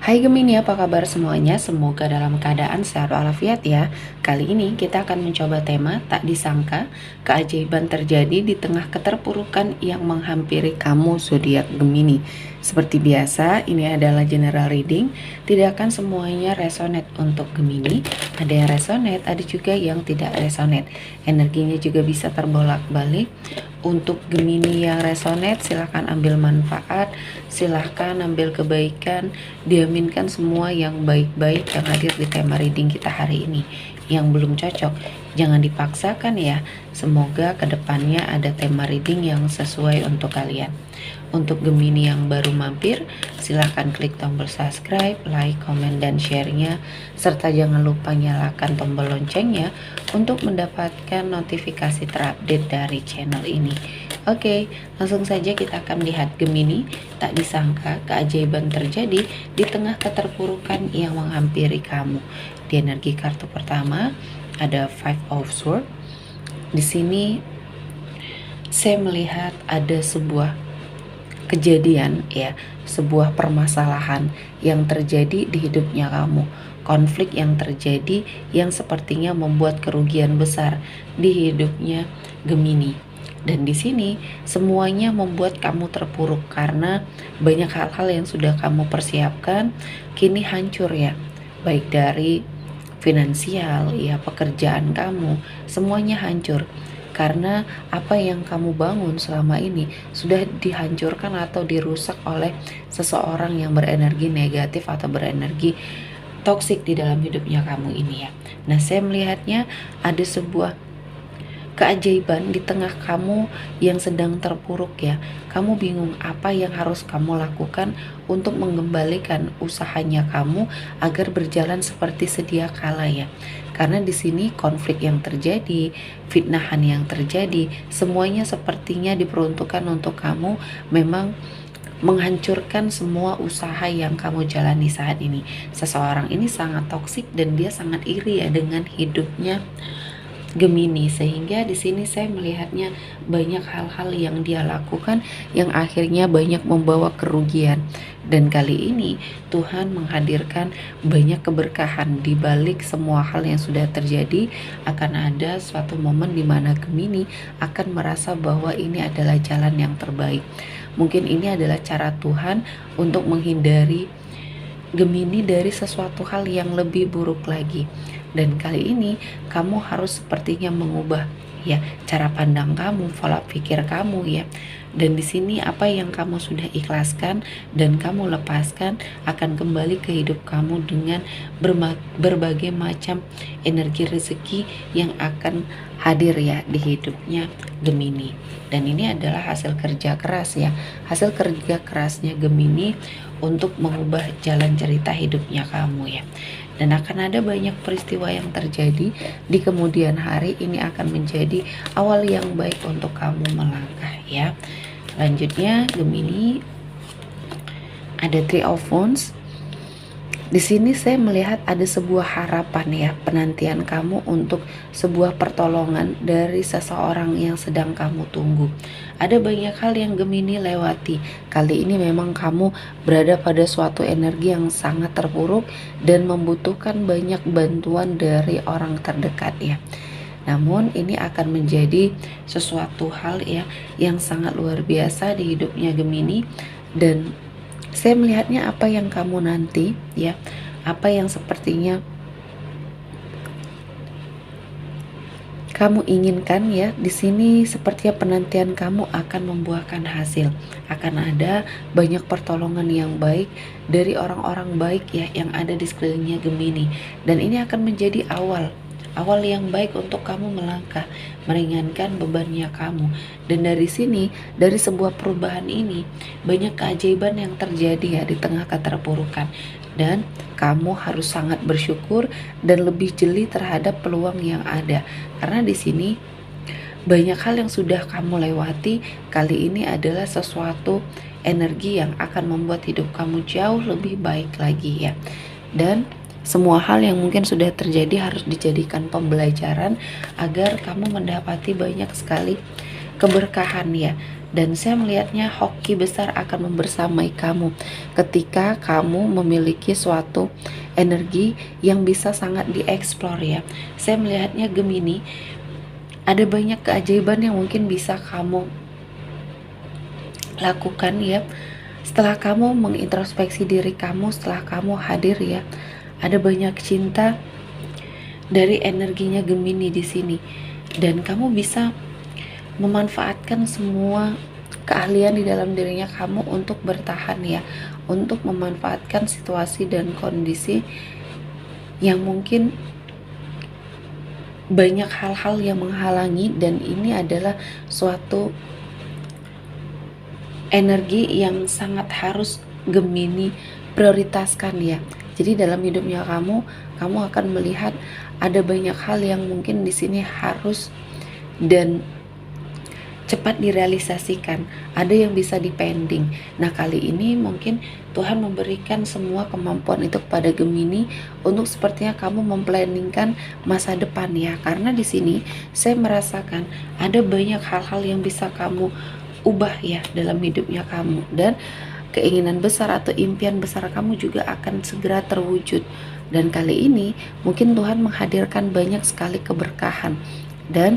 Hai Gemini, apa kabar semuanya? Semoga dalam keadaan sehat walafiat ya. Kali ini kita akan mencoba tema tak disangka, keajaiban terjadi di tengah keterpurukan yang menghampiri kamu zodiak Gemini. Seperti biasa, ini adalah general reading. Tidak akan semuanya resonate untuk Gemini. Ada yang resonate, ada juga yang tidak resonate. Energinya juga bisa terbolak-balik. Untuk Gemini yang resonate, silahkan ambil manfaat, silahkan ambil kebaikan, diaminkan semua yang baik-baik yang hadir di tema reading kita hari ini. Yang belum cocok, jangan dipaksakan ya. Semoga kedepannya ada tema reading yang sesuai untuk kalian. Untuk Gemini yang baru mampir, silahkan klik tombol subscribe, like, komen, dan share-nya. Serta jangan lupa nyalakan tombol loncengnya untuk mendapatkan notifikasi terupdate dari channel ini. Oke, langsung saja kita akan lihat Gemini. Tak disangka keajaiban terjadi di tengah keterpurukan yang menghampiri kamu. Di energi kartu pertama ada Five of Swords. Di sini saya melihat ada sebuah kejadian ya, sebuah permasalahan yang terjadi di hidupnya kamu, konflik yang terjadi yang sepertinya membuat kerugian besar di hidupnya Gemini. Dan di sini semuanya membuat kamu terpuruk karena banyak hal-hal yang sudah kamu persiapkan kini hancur ya, baik dari finansial ya, pekerjaan kamu, semuanya hancur karena apa yang kamu bangun selama ini sudah dihancurkan atau dirusak oleh seseorang yang berenergi negatif atau berenergi toksik di dalam hidupnya kamu ini ya. Nah, saya melihatnya ada sebuah keajaiban di tengah kamu yang sedang terpuruk ya. Kamu bingung apa yang harus kamu lakukan untuk mengembalikan usahanya kamu agar berjalan seperti sedia kala ya. Karena di sini konflik yang terjadi, fitnahan yang terjadi, semuanya sepertinya diperuntukkan untuk kamu memang menghancurkan semua usaha yang kamu jalani saat ini. Seseorang ini sangat toksik dan dia sangat iri ya dengan hidupnya Gemini, sehingga di sini saya melihatnya banyak hal-hal yang dia lakukan yang akhirnya banyak membawa kerugian. Dan kali ini Tuhan menghadirkan banyak keberkahan di balik semua hal yang sudah terjadi. Akan ada suatu momen di mana Gemini akan merasa bahwa ini adalah jalan yang terbaik. Mungkin ini adalah cara Tuhan untuk menghindari Gemini dari sesuatu hal yang lebih buruk lagi. Dan kali ini kamu harus sepertinya mengubah ya cara pandang kamu, pola pikir kamu ya. Dan di sini apa yang kamu sudah ikhlaskan dan kamu lepaskan akan kembali ke hidup kamu dengan berbagai macam energi rezeki yang akan hadir ya di hidupnya Gemini. Dan ini adalah hasil kerja keras ya, hasil kerja kerasnya Gemini untuk mengubah jalan cerita hidupnya kamu ya. Dan akan ada banyak peristiwa yang terjadi di kemudian hari. Ini akan menjadi awal yang baik untuk kamu melangkah ya. Selanjutnya Gemini ada Three of Wands. Di sini saya melihat ada sebuah harapan ya, penantian kamu untuk sebuah pertolongan dari seseorang yang sedang kamu tunggu. Ada banyak hal yang Gemini lewati. Kali ini memang kamu berada pada suatu energi yang sangat terpuruk dan membutuhkan banyak bantuan dari orang terdekat ya. Namun ini akan menjadi sesuatu hal ya yang sangat luar biasa di hidupnya Gemini. Dan saya melihatnya apa yang kamu nanti ya, apa yang sepertinya kamu inginkan ya, di sini sepertinya penantian kamu akan membuahkan hasil. Akan ada banyak pertolongan yang baik dari orang-orang baik ya yang ada di sekelilingnya Gemini. Dan ini akan menjadi awal yang baik untuk kamu melangkah, meringankan bebannya kamu. Dan dari sini, dari sebuah perubahan ini, banyak keajaiban yang terjadi ya di tengah keterpurukan. Dan kamu harus sangat bersyukur dan lebih jeli terhadap peluang yang ada. Karena di sini banyak hal yang sudah kamu lewati. Kali ini adalah sesuatu energi yang akan membuat hidup kamu jauh lebih baik lagi ya. Dan semua hal yang mungkin sudah terjadi harus dijadikan pembelajaran agar kamu mendapati banyak sekali keberkahan ya. Dan saya melihatnya hoki besar akan membersamai kamu ketika kamu memiliki suatu energi yang bisa sangat dieksplor ya. Saya melihatnya Gemini, ada banyak keajaiban yang mungkin bisa kamu lakukan ya. Setelah kamu mengintrospeksi diri kamu, setelah kamu hadir ya, ada banyak cinta dari energinya Gemini di sini. Dan kamu bisa memanfaatkan semua keahlian di dalam dirinya kamu untuk bertahan ya, untuk memanfaatkan situasi dan kondisi yang mungkin banyak hal-hal yang menghalangi, dan ini adalah suatu energi yang sangat harus Gemini prioritaskan ya. Jadi dalam hidupnya kamu akan melihat ada banyak hal yang mungkin di sini harus dan cepat direalisasikan, ada yang bisa dipending. Nah, kali ini mungkin Tuhan memberikan semua kemampuan itu kepada Gemini untuk sepertinya kamu memplanningkan masa depan ya. Karena di sini saya merasakan ada banyak hal-hal yang bisa kamu ubah ya dalam hidupnya kamu, dan keinginan besar atau impian besar kamu juga akan segera terwujud. Dan kali ini mungkin Tuhan menghadirkan banyak sekali keberkahan, dan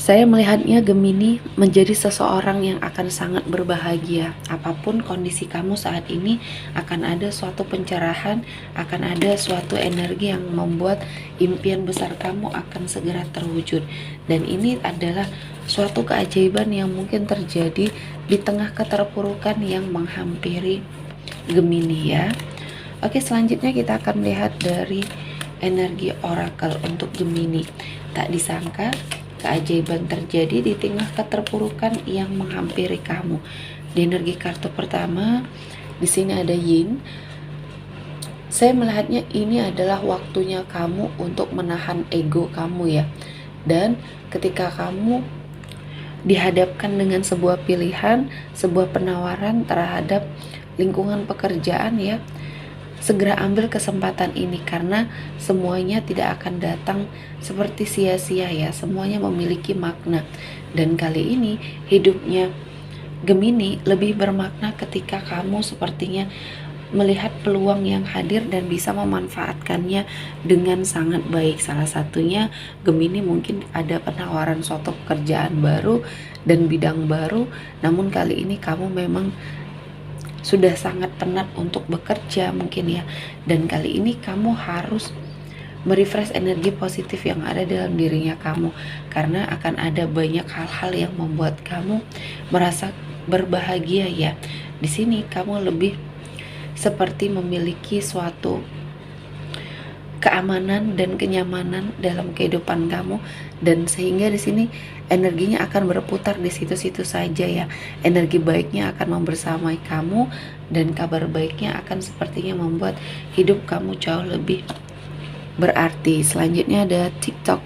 saya melihatnya Gemini menjadi seseorang yang akan sangat berbahagia. Apapun kondisi kamu saat ini, akan ada suatu pencerahan, akan ada suatu energi yang membuat impian besar kamu akan segera terwujud. Dan ini adalah suatu keajaiban yang mungkin terjadi di tengah keterpurukan yang menghampiri Gemini ya. Oke, selanjutnya kita akan melihat dari energi oracle untuk Gemini. Tak disangka keajaiban terjadi di tengah keterpurukan yang menghampiri kamu. Di energi kartu pertama, di sini ada Yin. Saya melihatnya ini adalah waktunya kamu untuk menahan ego kamu ya. Dan ketika kamu dihadapkan dengan sebuah pilihan, sebuah penawaran terhadap lingkungan pekerjaan ya, segera ambil kesempatan ini, karena semuanya tidak akan datang seperti sia-sia ya, semuanya memiliki makna. Dan kali ini hidupnya Gemini lebih bermakna ketika kamu sepertinya melihat peluang yang hadir dan bisa memanfaatkannya dengan sangat baik. Salah satunya Gemini mungkin ada penawaran suatu pekerjaan baru dan bidang baru, namun kali ini kamu memang sudah sangat penat untuk bekerja mungkin ya, dan kali ini kamu harus merefresh energi positif yang ada dalam dirinya kamu, karena akan ada banyak hal-hal yang membuat kamu merasa berbahagia ya. Di sini kamu lebih seperti memiliki suatu keamanan dan kenyamanan dalam kehidupan kamu, dan sehingga di sini energinya akan berputar di situ-situ saja ya. Energi baiknya akan membersamai kamu, dan kabar baiknya akan sepertinya membuat hidup kamu jauh lebih berarti. Selanjutnya ada TikTok.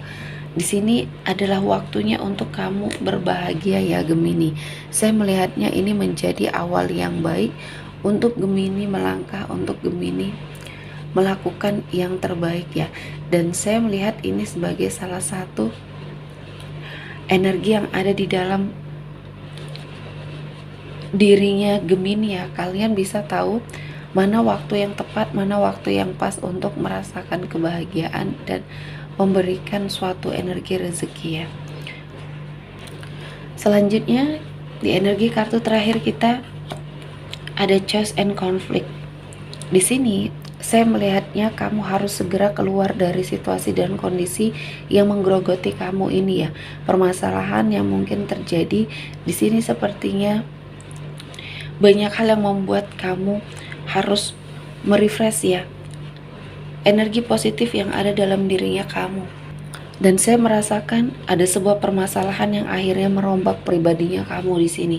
Di sini adalah waktunya untuk kamu berbahagia ya Gemini. Saya melihatnya ini menjadi awal yang baik untuk Gemini melangkah, untuk Gemini melakukan yang terbaik ya. Dan saya melihat ini sebagai salah satu energi yang ada di dalam dirinya Gemini ya. Kalian bisa tahu mana waktu yang tepat, mana waktu yang pas untuk merasakan kebahagiaan dan memberikan suatu energi rezeki ya. Selanjutnya di energi kartu terakhir kita ada choice and conflict. Di sini saya melihatnya kamu harus segera keluar dari situasi dan kondisi yang menggerogoti kamu ini ya. Permasalahan yang mungkin terjadi di sini sepertinya banyak hal yang membuat kamu harus merefresh ya energi positif yang ada dalam dirinya kamu. Dan saya merasakan ada sebuah permasalahan yang akhirnya merombak pribadinya kamu di sini.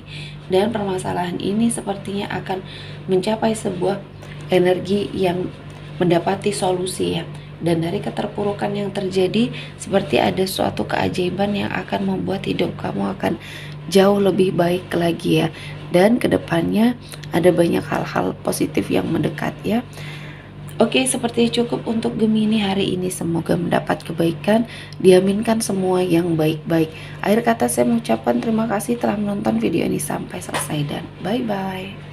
Dan permasalahan ini sepertinya akan mencapai sebuah energi yang mendapati solusi ya. Dan dari keterpurukan yang terjadi, seperti ada suatu keajaiban yang akan membuat hidup kamu akan jauh lebih baik lagi ya. Dan kedepannya ada banyak hal-hal positif yang mendekat ya. Oke, sepertinya cukup untuk Gemini hari ini. Semoga mendapat kebaikan, diaminkan semua yang baik-baik. Akhir kata saya mengucapkan terima kasih telah menonton video ini sampai selesai dan bye-bye.